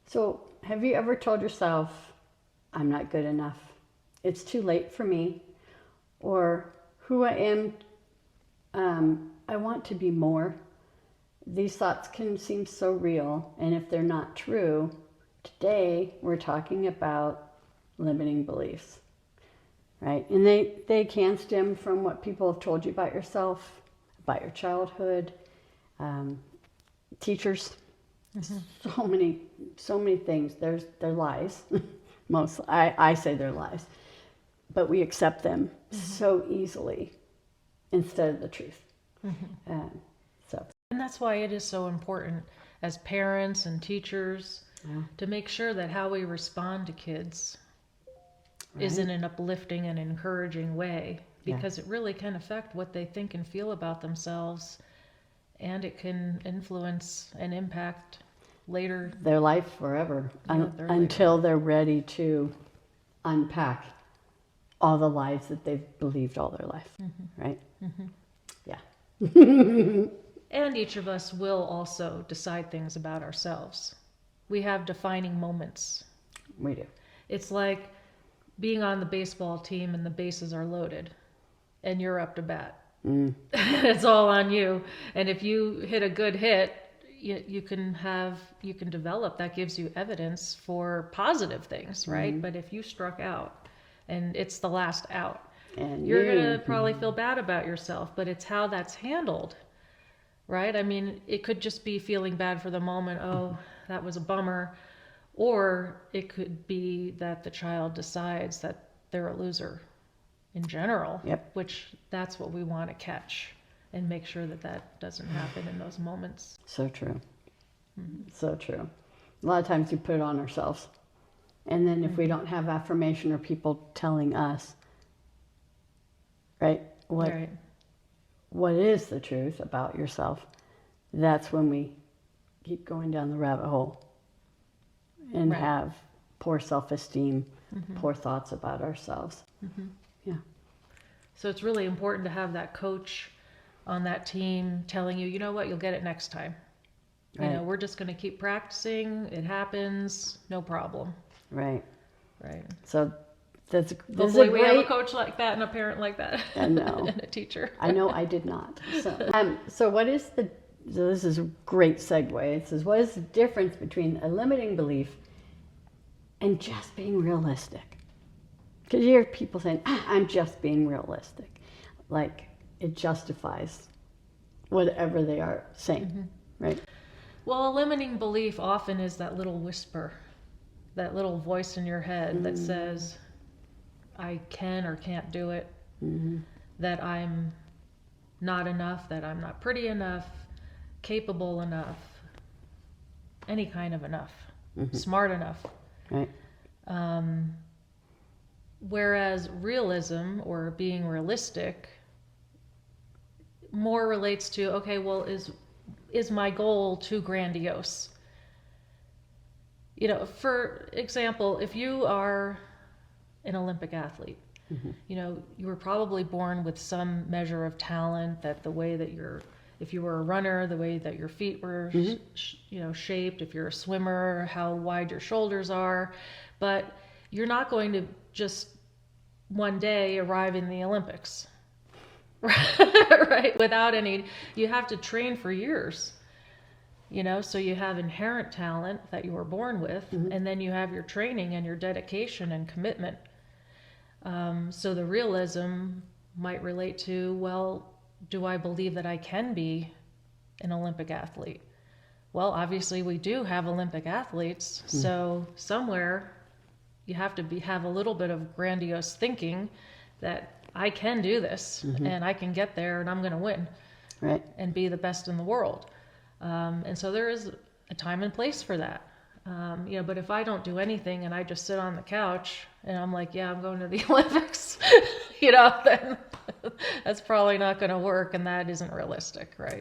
So have you ever told yourself, I'm not good enough, it's too late for me, or who I am, I want to be more? These thoughts can seem so real, and if they're not true, today we're talking about limiting beliefs, right? And they can stem from what people have told you about yourself, about your childhood, teachers, so many things. They're lies. I say they're lies, but we accept them so easily instead of the truth. And that's why it is so important as parents and teachers to make sure that how we respond to kids is in an uplifting and encouraging way, because it really can affect what they think and feel about themselves, and it can influence and impact later their life forever, until they're ready to unpack all the lies that they've believed all their life, right? Yeah. And each of us will also decide things about ourselves. We have defining moments. We do. It's like being on the baseball team and the bases are loaded and you're up to bat. It's all on you. And if you hit a good hit, you can develop, that gives you evidence for positive things, right? But if you struck out and it's the last out, and you're going to probably feel bad about yourself, but it's how that's handled. Right? I mean, it could just be feeling bad for the moment. Oh, that was a bummer. Or it could be that the child decides that they're a loser in general, which that's what we want to catch and make sure that that doesn't happen in those moments. So true. So true. A lot of times we put it on ourselves. And then if we don't have affirmation or people telling us, right, what is the truth about yourself, that's when we keep going down the rabbit hole and have poor self-esteem, poor thoughts about ourselves. Yeah. So it's really important to have that coach on that team telling you, you know what, you'll get it next time. You know, we're just going to keep practicing. It happens, no problem. Right. Right. So hopefully we have a coach like that and a parent like that. I know. And a teacher. I know I did not. So what is so this is a great segue. It says, what is the difference between a limiting belief and just being realistic? Because you hear people saying, I'm just being realistic. Like it justifies whatever they are saying, right? Well, a limiting belief often is that little whisper, that little voice in your head that says, I can or can't do it, that I'm not enough, that I'm not pretty enough, capable enough, any kind of enough, smart enough. Right. Whereas realism, or being realistic, more relates to, okay, well, is my goal too grandiose? You know, for example, if you are an Olympic athlete, you know, you were probably born with some measure of talent, that the way that if you were a runner, the way that your feet were, shaped, if you're a swimmer, how wide your shoulders are, but you're not going to just one day arrive in the Olympics, right? Without you have to train for years. You know, so you have inherent talent that you were born with, and then you have your training and your dedication and commitment. So the realism might relate to, well, do I believe that I can be an Olympic athlete? Well, obviously we do have Olympic athletes, so somewhere you have to have a little bit of grandiose thinking that I can do this, and I can get there, and I'm going to win, right, and be the best in the world. And so there is a time and place for that. But if I don't do anything and I just sit on the couch and I'm like, yeah, I'm going to the Olympics, then that's probably not going to work, and that isn't realistic, right?